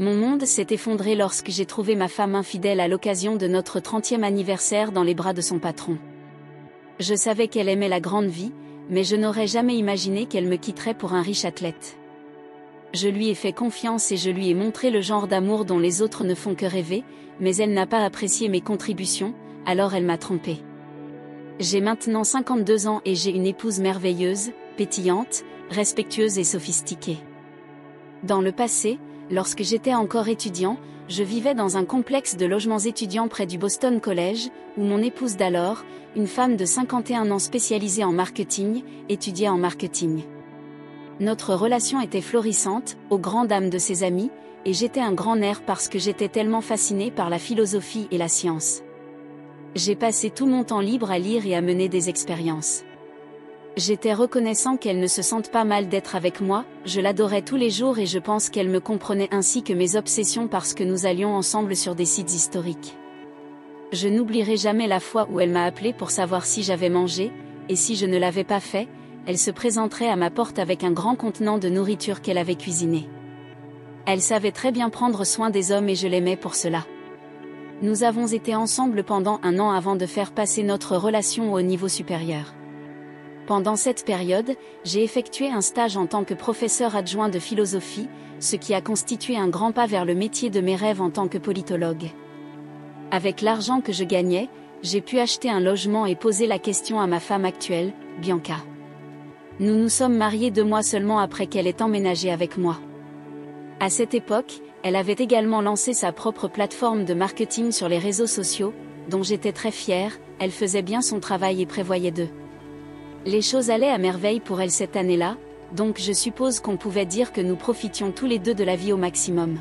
Mon monde s'est effondré lorsque j'ai trouvé ma femme infidèle à l'occasion de notre 30e anniversaire dans les bras de son patron. Je savais qu'elle aimait la grande vie, mais je n'aurais jamais imaginé qu'elle me quitterait pour un riche athlète. Je lui ai fait confiance et je lui ai montré le genre d'amour dont les autres ne font que rêver, mais elle n'a pas apprécié mes contributions, alors elle m'a trompé. J'ai maintenant 52 ans et j'ai une épouse merveilleuse, pétillante, respectueuse et sophistiquée. Dans le passé, lorsque j'étais encore étudiant, je vivais dans un complexe de logements étudiants près du Boston College, où mon épouse d'alors, une femme de 51 ans spécialisée en marketing, étudiait en marketing. Notre relation était florissante, aux grandes dames de ses amis, et j'étais un grand nerf parce que j'étais tellement fasciné par la philosophie et la science. J'ai passé tout mon temps libre à lire et à mener des expériences. J'étais reconnaissant qu'elle ne se sente pas mal d'être avec moi, je l'adorais tous les jours et je pense qu'elle me comprenait ainsi que mes obsessions parce que nous allions ensemble sur des sites historiques. Je n'oublierai jamais la fois où elle m'a appelé pour savoir si j'avais mangé, et si je ne l'avais pas fait, elle se présenterait à ma porte avec un grand contenant de nourriture qu'elle avait cuisiné. Elle savait très bien prendre soin des hommes et je l'aimais pour cela. Nous avons été ensemble pendant 1 an avant de faire passer notre relation au niveau supérieur. Pendant cette période, j'ai effectué un stage en tant que professeur adjoint de philosophie, ce qui a constitué un grand pas vers le métier de mes rêves en tant que politologue. Avec l'argent que je gagnais, j'ai pu acheter un logement et poser la question à ma femme actuelle, Bianca. Nous nous sommes mariés 2 mois seulement après qu'elle ait emménagé avec moi. À cette époque, elle avait également lancé sa propre plateforme de marketing sur les réseaux sociaux, dont j'étais très fière, elle faisait bien son travail et prévoyait d'eux. Les choses allaient à merveille pour elle cette année-là, donc je suppose qu'on pouvait dire que nous profitions tous les deux de la vie au maximum.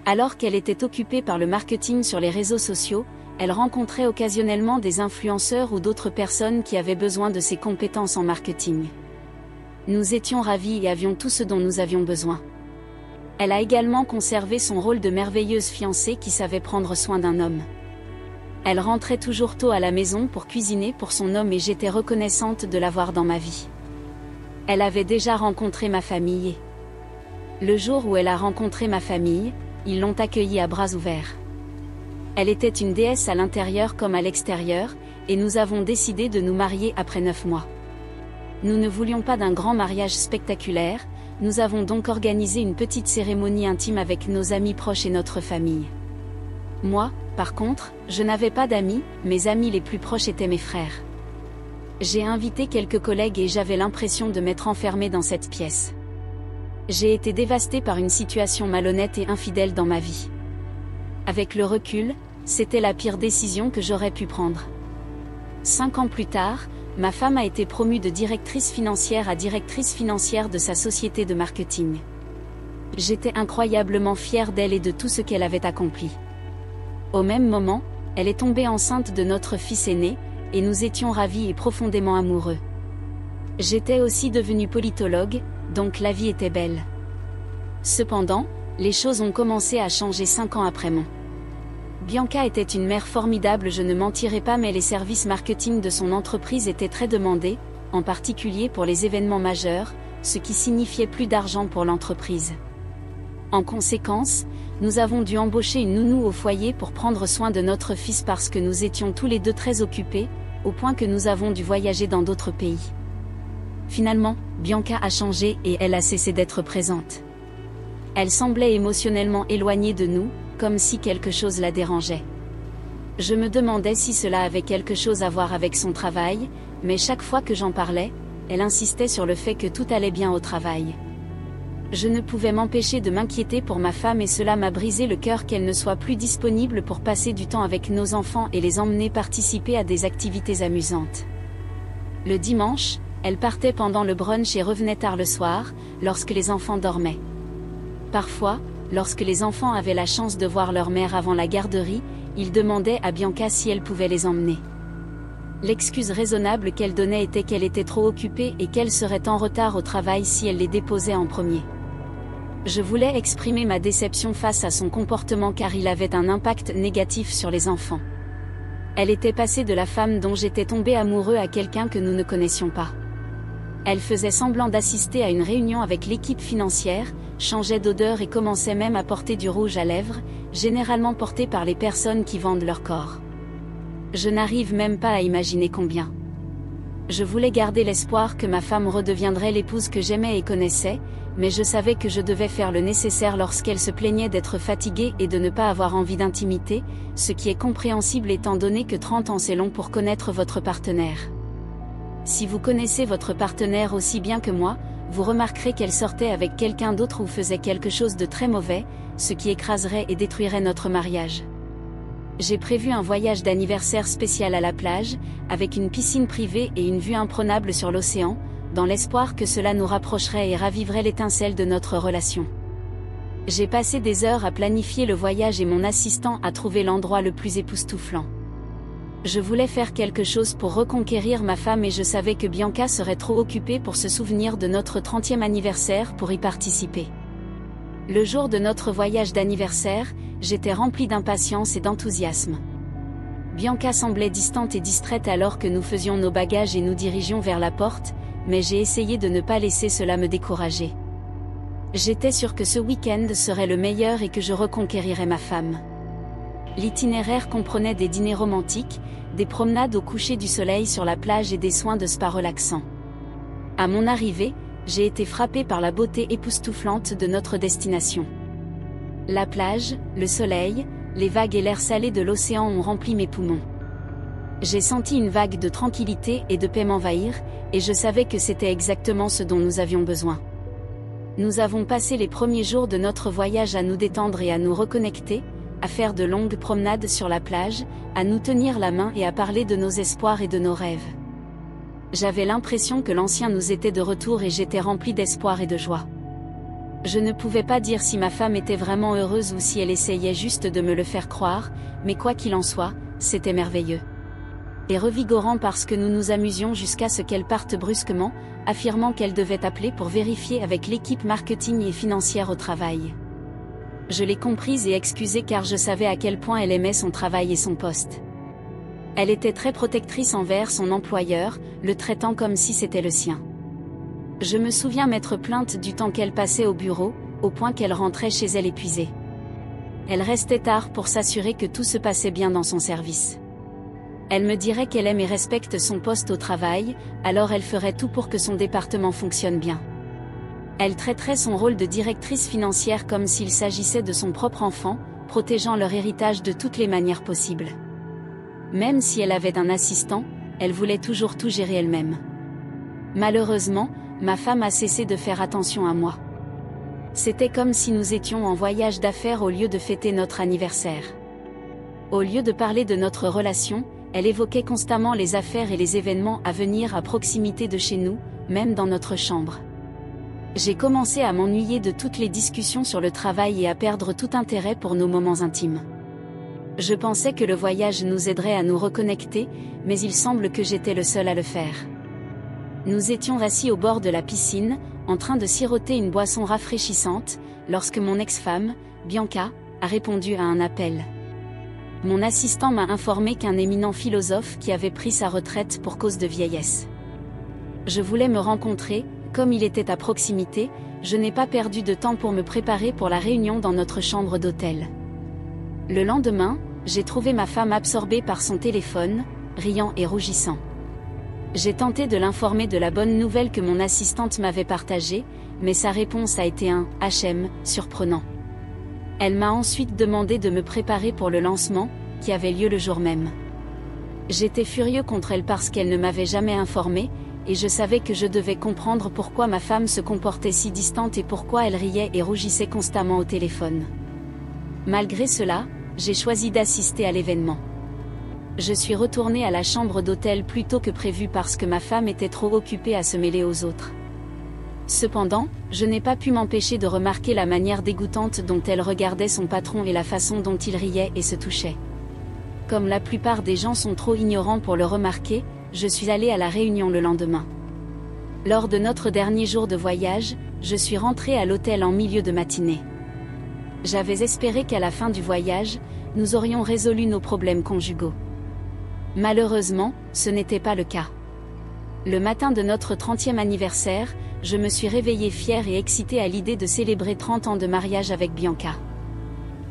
Alors qu'elle était occupée par le marketing sur les réseaux sociaux, elle rencontrait occasionnellement des influenceurs ou d'autres personnes qui avaient besoin de ses compétences en marketing. Nous étions ravis et avions tout ce dont nous avions besoin. Elle a également conservé son rôle de merveilleuse fiancée qui savait prendre soin d'un homme. Elle rentrait toujours tôt à la maison pour cuisiner pour son homme et j'étais reconnaissante de l'avoir dans ma vie. Elle avait déjà rencontré ma famille. Le jour où elle a rencontré ma famille, ils l'ont accueillie à bras ouverts. Elle était une déesse à l'intérieur comme à l'extérieur, et nous avons décidé de nous marier après 9 mois. Nous ne voulions pas d'un grand mariage spectaculaire, nous avons donc organisé une petite cérémonie intime avec nos amis proches et notre famille. Moi, par contre, je n'avais pas d'amis, mes amis les plus proches étaient mes frères. J'ai invité quelques collègues et j'avais l'impression de m'être enfermée dans cette pièce. J'ai été dévastée par une situation malhonnête et infidèle dans ma vie. Avec le recul, c'était la pire décision que j'aurais pu prendre. 5 ans plus tard, ma femme a été promue de directrice financière à directrice financière de sa société de marketing. J'étais incroyablement fière d'elle et de tout ce qu'elle avait accompli. Au même moment, elle est tombée enceinte de notre fils aîné, et nous étions ravis et profondément amoureux. J'étais aussi devenue politologue, donc la vie était belle. Cependant, les choses ont commencé à changer 5 ans après mon. Bianca était une mère formidable, je ne mentirai pas, mais les services marketing de son entreprise étaient très demandés, en particulier pour les événements majeurs, ce qui signifiait plus d'argent pour l'entreprise. En conséquence, nous avons dû embaucher une nounou au foyer pour prendre soin de notre fils parce que nous étions tous les deux très occupés, au point que nous avons dû voyager dans d'autres pays. Finalement, Bianca a changé et elle a cessé d'être présente. Elle semblait émotionnellement éloignée de nous, comme si quelque chose la dérangeait. Je me demandais si cela avait quelque chose à voir avec son travail, mais chaque fois que j'en parlais, elle insistait sur le fait que tout allait bien au travail. Je ne pouvais m'empêcher de m'inquiéter pour ma femme et cela m'a brisé le cœur qu'elle ne soit plus disponible pour passer du temps avec nos enfants et les emmener participer à des activités amusantes. Le dimanche, elle partait pendant le brunch et revenait tard le soir, lorsque les enfants dormaient. Parfois, lorsque les enfants avaient la chance de voir leur mère avant la garderie, ils demandaient à Bianca si elle pouvait les emmener. L'excuse raisonnable qu'elle donnait était qu'elle était trop occupée et qu'elle serait en retard au travail si elle les déposait en premier. Je voulais exprimer ma déception face à son comportement car il avait un impact négatif sur les enfants. Elle était passée de la femme dont j'étais tombée amoureux à quelqu'un que nous ne connaissions pas. Elle faisait semblant d'assister à une réunion avec l'équipe financière, changeait d'odeur et commençait même à porter du rouge à lèvres, généralement porté par les personnes qui vendent leur corps. Je n'arrive même pas à imaginer combien. Je voulais garder l'espoir que ma femme redeviendrait l'épouse que j'aimais et connaissais, mais je savais que je devais faire le nécessaire lorsqu'elle se plaignait d'être fatiguée et de ne pas avoir envie d'intimité, ce qui est compréhensible étant donné que 30 ans c'est long pour connaître votre partenaire. Si vous connaissez votre partenaire aussi bien que moi, vous remarquerez qu'elle sortait avec quelqu'un d'autre ou faisait quelque chose de très mauvais, ce qui écraserait et détruirait notre mariage. J'ai prévu un voyage d'anniversaire spécial à la plage, avec une piscine privée et une vue imprenable sur l'océan, dans l'espoir que cela nous rapprocherait et ravivrait l'étincelle de notre relation. J'ai passé des heures à planifier le voyage et mon assistant a trouvé l'endroit le plus époustouflant. Je voulais faire quelque chose pour reconquérir ma femme et je savais que Bianca serait trop occupée pour se souvenir de notre 30e anniversaire pour y participer. Le jour de notre voyage d'anniversaire, j'étais remplie d'impatience et d'enthousiasme. Bianca semblait distante et distraite alors que nous faisions nos bagages et nous dirigions vers la porte, mais j'ai essayé de ne pas laisser cela me décourager. J'étais sûre que ce week-end serait le meilleur et que je reconquérirais ma femme. L'itinéraire comprenait des dîners romantiques, des promenades au coucher du soleil sur la plage et des soins de spa relaxants. À mon arrivée, j'ai été frappée par la beauté époustouflante de notre destination. La plage, le soleil, les vagues et l'air salé de l'océan ont rempli mes poumons. J'ai senti une vague de tranquillité et de paix m'envahir, et je savais que c'était exactement ce dont nous avions besoin. Nous avons passé les premiers jours de notre voyage à nous détendre et à nous reconnecter, à faire de longues promenades sur la plage, à nous tenir la main et à parler de nos espoirs et de nos rêves. J'avais l'impression que l'ancien nous était de retour et j'étais remplie d'espoir et de joie. Je ne pouvais pas dire si ma femme était vraiment heureuse ou si elle essayait juste de me le faire croire, mais quoi qu'il en soit, c'était merveilleux. Et revigorant parce que nous nous amusions jusqu'à ce qu'elle parte brusquement, affirmant qu'elle devait appeler pour vérifier avec l'équipe marketing et financière au travail. Je l'ai comprise et excusée car je savais à quel point elle aimait son travail et son poste. Elle était très protectrice envers son employeur, le traitant comme si c'était le sien. Je me souviens m'être plainte du temps qu'elle passait au bureau, au point qu'elle rentrait chez elle épuisée. Elle restait tard pour s'assurer que tout se passait bien dans son service. Elle me dirait qu'elle aime et respecte son poste au travail, alors elle ferait tout pour que son département fonctionne bien. Elle traiterait son rôle de directrice financière comme s'il s'agissait de son propre enfant, protégeant leur héritage de toutes les manières possibles. Même si elle avait un assistant, elle voulait toujours tout gérer elle-même. Malheureusement, ma femme a cessé de faire attention à moi. C'était comme si nous étions en voyage d'affaires au lieu de fêter notre anniversaire. Au lieu de parler de notre relation, elle évoquait constamment les affaires et les événements à venir à proximité de chez nous, même dans notre chambre. J'ai commencé à m'ennuyer de toutes les discussions sur le travail et à perdre tout intérêt pour nos moments intimes. Je pensais que le voyage nous aiderait à nous reconnecter, mais il semble que j'étais le seul à le faire. Nous étions assis au bord de la piscine, en train de siroter une boisson rafraîchissante, lorsque mon ex-femme, Bianca, a répondu à un appel. Mon assistant m'a informé qu'un éminent philosophe qui avait pris sa retraite pour cause de vieillesse. Je voulais me rencontrer, comme il était à proximité, je n'ai pas perdu de temps pour me préparer pour la réunion dans notre chambre d'hôtel. Le lendemain, j'ai trouvé ma femme absorbée par son téléphone, riant et rougissant. J'ai tenté de l'informer de la bonne nouvelle que mon assistante m'avait partagée, mais sa réponse a été un « HM » surprenant. Elle m'a ensuite demandé de me préparer pour le lancement, qui avait lieu le jour même. J'étais furieux contre elle parce qu'elle ne m'avait jamais informé, et je savais que je devais comprendre pourquoi ma femme se comportait si distante et pourquoi elle riait et rougissait constamment au téléphone. Malgré cela, j'ai choisi d'assister à l'événement. Je suis retournée à la chambre d'hôtel plus tôt que prévu parce que ma femme était trop occupée à se mêler aux autres. Cependant, je n'ai pas pu m'empêcher de remarquer la manière dégoûtante dont elle regardait son patron et la façon dont il riait et se touchait. Comme la plupart des gens sont trop ignorants pour le remarquer, je suis allée à la réunion le lendemain. Lors de notre dernier jour de voyage, je suis rentrée à l'hôtel en milieu de matinée. J'avais espéré qu'à la fin du voyage, nous aurions résolu nos problèmes conjugaux. Malheureusement, ce n'était pas le cas. Le matin de notre 30e anniversaire, je me suis réveillée fière et excitée à l'idée de célébrer 30 ans de mariage avec Bianca.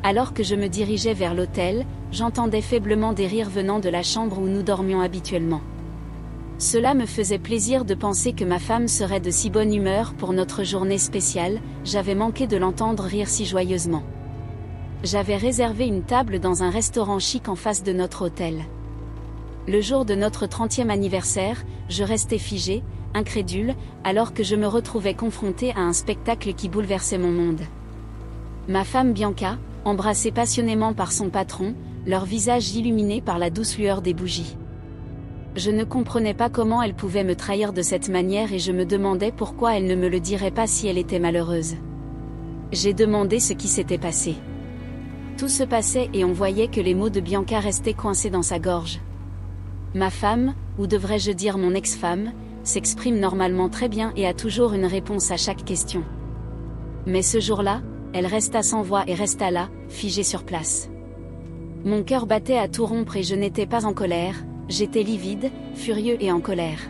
Alors que je me dirigeais vers l'hôtel, j'entendais faiblement des rires venant de la chambre où nous dormions habituellement. Cela me faisait plaisir de penser que ma femme serait de si bonne humeur pour notre journée spéciale, j'avais manqué de l'entendre rire si joyeusement. J'avais réservé une table dans un restaurant chic en face de notre hôtel. Le jour de notre 30e anniversaire, je restais figée, incrédule, alors que je me retrouvais confrontée à un spectacle qui bouleversait mon monde. Ma femme Bianca, embrassée passionnément par son patron, leur visage illuminé par la douce lueur des bougies. Je ne comprenais pas comment elle pouvait me trahir de cette manière et je me demandais pourquoi elle ne me le dirait pas si elle était malheureuse. J'ai demandé ce qui s'était passé. Tout se passait et on voyait que les mots de Bianca restaient coincés dans sa gorge. Ma femme, ou devrais-je dire mon ex-femme, s'exprime normalement très bien et a toujours une réponse à chaque question. Mais ce jour-là, elle resta sans voix et resta là, figée sur place. Mon cœur battait à tout rompre et je n'étais pas en colère, j'étais livide, furieux et en colère.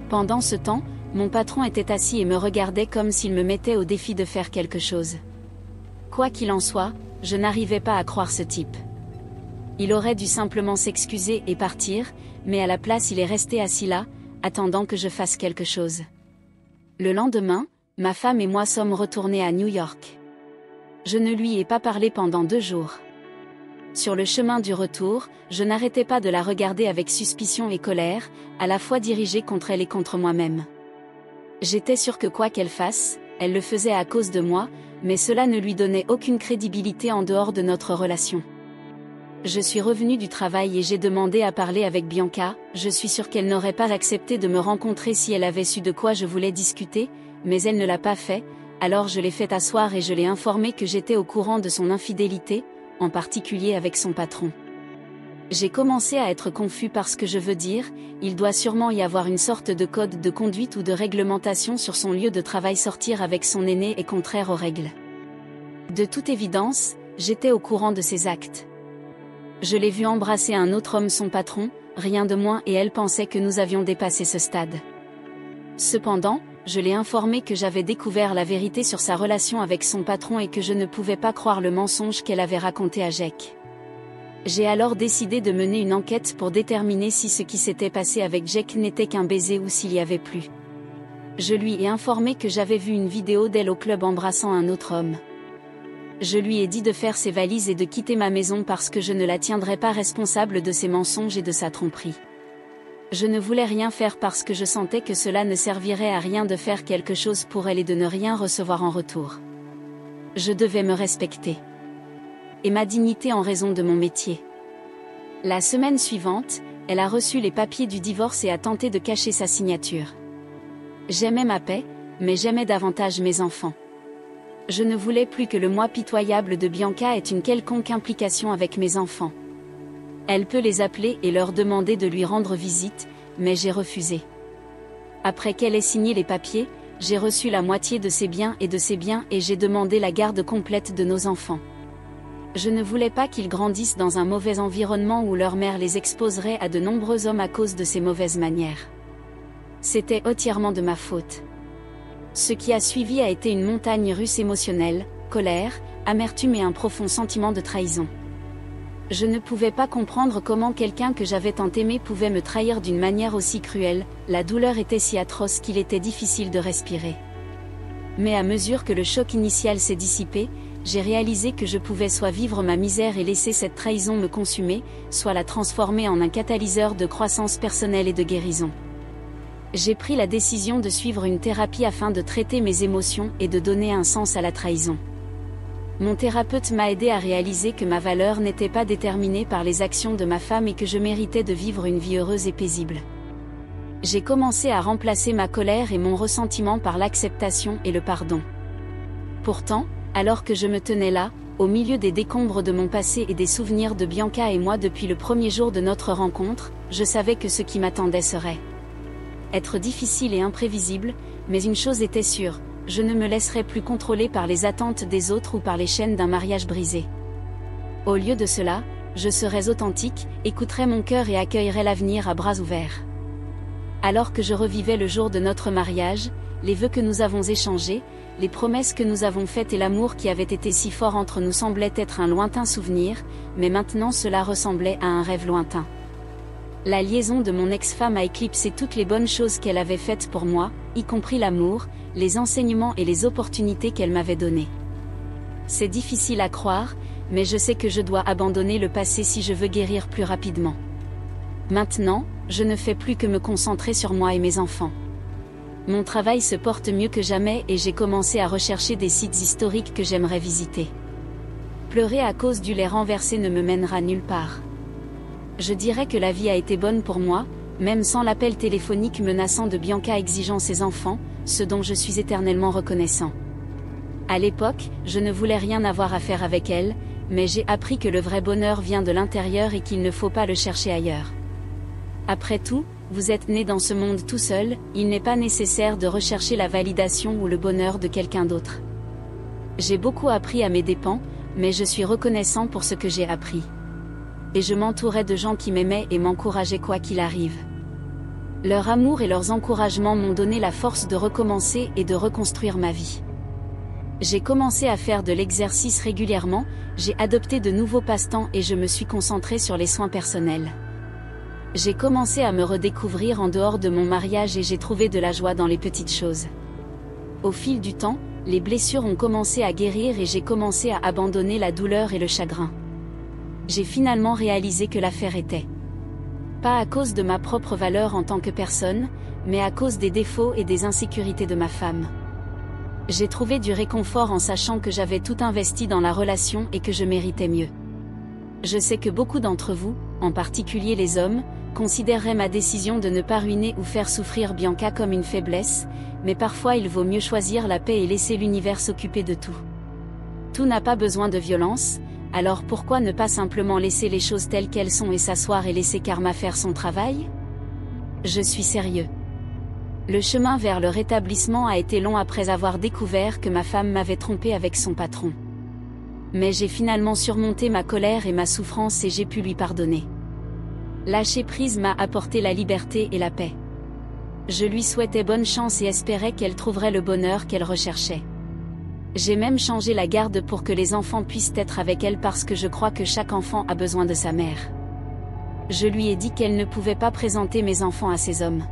Pendant ce temps, mon patron était assis et me regardait comme s'il me mettait au défi de faire quelque chose. Quoi qu'il en soit, je n'arrivais pas à croire ce type. Il aurait dû simplement s'excuser et partir, mais à la place il est resté assis là, attendant que je fasse quelque chose. Le lendemain, ma femme et moi sommes retournés à New York. Je ne lui ai pas parlé pendant 2 jours. Sur le chemin du retour, je n'arrêtais pas de la regarder avec suspicion et colère, à la fois dirigée contre elle et contre moi-même. J'étais sûre que quoi qu'elle fasse, elle le faisait à cause de moi, mais cela ne lui donnait aucune crédibilité en dehors de notre relation. Je suis revenue du travail et j'ai demandé à parler avec Bianca, je suis sûre qu'elle n'aurait pas accepté de me rencontrer si elle avait su de quoi je voulais discuter, mais elle ne l'a pas fait, alors je l'ai fait asseoir et je l'ai informée que j'étais au courant de son infidélité, en particulier avec son patron. J'ai commencé à être confus parce que je veux dire, il doit sûrement y avoir une sorte de code de conduite ou de réglementation sur son lieu de travail. Sortir avec son aîné est contraire aux règles. De toute évidence, j'étais au courant de ses actes. Je l'ai vu embrasser un autre homme, son patron, rien de moins, et elle pensait que nous avions dépassé ce stade. Cependant, je l'ai informée que j'avais découvert la vérité sur sa relation avec son patron et que je ne pouvais pas croire le mensonge qu'elle avait raconté à Jake. J'ai alors décidé de mener une enquête pour déterminer si ce qui s'était passé avec Jake n'était qu'un baiser ou s'il y avait plus. Je lui ai informé que j'avais vu une vidéo d'elle au club embrassant un autre homme. Je lui ai dit de faire ses valises et de quitter ma maison parce que je ne la tiendrais pas responsable de ses mensonges et de sa tromperie. Je ne voulais rien faire parce que je sentais que cela ne servirait à rien de faire quelque chose pour elle et de ne rien recevoir en retour. Je devais me respecter. Et ma dignité en raison de mon métier. La semaine suivante, elle a reçu les papiers du divorce et a tenté de cacher sa signature. J'aimais ma paix, mais j'aimais davantage mes enfants. Je ne voulais plus que le moi pitoyable de Bianca ait une quelconque implication avec mes enfants. Elle peut les appeler et leur demander de lui rendre visite, mais j'ai refusé. Après qu'elle ait signé les papiers, j'ai reçu la moitié de ses biens et j'ai demandé la garde complète de nos enfants. Je ne voulais pas qu'ils grandissent dans un mauvais environnement où leur mère les exposerait à de nombreux hommes à cause de ses mauvaises manières. C'était entièrement de ma faute. Ce qui a suivi a été une montagne russe émotionnelle, colère, amertume et un profond sentiment de trahison. Je ne pouvais pas comprendre comment quelqu'un que j'avais tant aimé pouvait me trahir d'une manière aussi cruelle, la douleur était si atroce qu'il était difficile de respirer. Mais à mesure que le choc initial s'est dissipé, j'ai réalisé que je pouvais soit vivre ma misère et laisser cette trahison me consumer, soit la transformer en un catalyseur de croissance personnelle et de guérison. J'ai pris la décision de suivre une thérapie afin de traiter mes émotions et de donner un sens à la trahison. Mon thérapeute m'a aidé à réaliser que ma valeur n'était pas déterminée par les actions de ma femme et que je méritais de vivre une vie heureuse et paisible. J'ai commencé à remplacer ma colère et mon ressentiment par l'acceptation et le pardon. Pourtant, alors que je me tenais là, au milieu des décombres de mon passé et des souvenirs de Bianca et moi depuis le premier jour de notre rencontre, je savais que ce qui m'attendait serait être difficile et imprévisible, mais une chose était sûre, je ne me laisserais plus contrôler par les attentes des autres ou par les chaînes d'un mariage brisé. Au lieu de cela, je serais authentique, écouterais mon cœur et accueillerais l'avenir à bras ouverts. Alors que je revivais le jour de notre mariage, les vœux que nous avons échangés, les promesses que nous avons faites et l'amour qui avait été si fort entre nous semblait être un lointain souvenir, mais maintenant cela ressemblait à un rêve lointain. La liaison de mon ex-femme a éclipsé toutes les bonnes choses qu'elle avait faites pour moi, y compris l'amour, les enseignements et les opportunités qu'elle m'avait données. C'est difficile à croire, mais je sais que je dois abandonner le passé si je veux guérir plus rapidement. Maintenant, je ne fais plus que me concentrer sur moi et mes enfants. Mon travail se porte mieux que jamais et j'ai commencé à rechercher des sites historiques que j'aimerais visiter. Pleurer à cause du lait renversé ne me mènera nulle part. Je dirais que la vie a été bonne pour moi, même sans l'appel téléphonique menaçant de Bianca exigeant ses enfants, ce dont je suis éternellement reconnaissant. À l'époque, je ne voulais rien avoir à faire avec elle, mais j'ai appris que le vrai bonheur vient de l'intérieur et qu'il ne faut pas le chercher ailleurs. Après tout, vous êtes né dans ce monde tout seul, il n'est pas nécessaire de rechercher la validation ou le bonheur de quelqu'un d'autre. J'ai beaucoup appris à mes dépens, mais je suis reconnaissant pour ce que j'ai appris. Et je m'entourais de gens qui m'aimaient et m'encourageaient quoi qu'il arrive. Leur amour et leurs encouragements m'ont donné la force de recommencer et de reconstruire ma vie. J'ai commencé à faire de l'exercice régulièrement, j'ai adopté de nouveaux passe-temps et je me suis concentrée sur les soins personnels. J'ai commencé à me redécouvrir en dehors de mon mariage et j'ai trouvé de la joie dans les petites choses. Au fil du temps, les blessures ont commencé à guérir et j'ai commencé à abandonner la douleur et le chagrin. J'ai finalement réalisé que l'affaire était pas à cause de ma propre valeur en tant que personne, mais à cause des défauts et des insécurités de ma femme. J'ai trouvé du réconfort en sachant que j'avais tout investi dans la relation et que je méritais mieux. Je sais que beaucoup d'entre vous, en particulier les hommes, considéreraient ma décision de ne pas ruiner ou faire souffrir Bianca comme une faiblesse, mais parfois il vaut mieux choisir la paix et laisser l'univers s'occuper de tout. Tout n'a pas besoin de violence, alors pourquoi ne pas simplement laisser les choses telles qu'elles sont et s'asseoir et laisser Karma faire son travail? Je suis sérieux. Le chemin vers le rétablissement a été long après avoir découvert que ma femme m'avait trompé avec son patron. Mais j'ai finalement surmonté ma colère et ma souffrance et j'ai pu lui pardonner. Lâcher prise m'a apporté la liberté et la paix. Je lui souhaitais bonne chance et espérais qu'elle trouverait le bonheur qu'elle recherchait. J'ai même changé la garde pour que les enfants puissent être avec elle parce que je crois que chaque enfant a besoin de sa mère. Je lui ai dit qu'elle ne pouvait pas présenter mes enfants à ces hommes.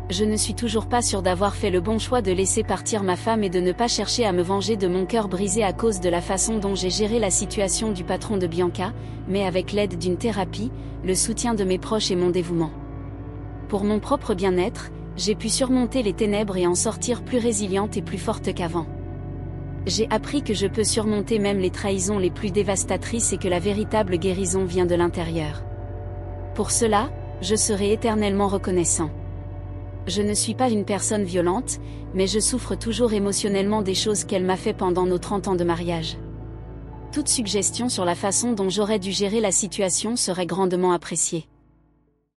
Je ne suis toujours pas sûre d'avoir fait le bon choix de laisser partir ma femme et de ne pas chercher à me venger de mon cœur brisé à cause de la façon dont j'ai géré la situation du patron de Bianca, mais avec l'aide d'une thérapie, le soutien de mes proches et mon dévouement. Pour mon propre bien-être, j'ai pu surmonter les ténèbres et en sortir plus résiliente et plus forte qu'avant. J'ai appris que je peux surmonter même les trahisons les plus dévastatrices et que la véritable guérison vient de l'intérieur. Pour cela, je serai éternellement reconnaissant. Je ne suis pas une personne violente, mais je souffre toujours émotionnellement des choses qu'elle m'a fait pendant nos 30 ans de mariage. Toute suggestion sur la façon dont j'aurais dû gérer la situation serait grandement appréciée.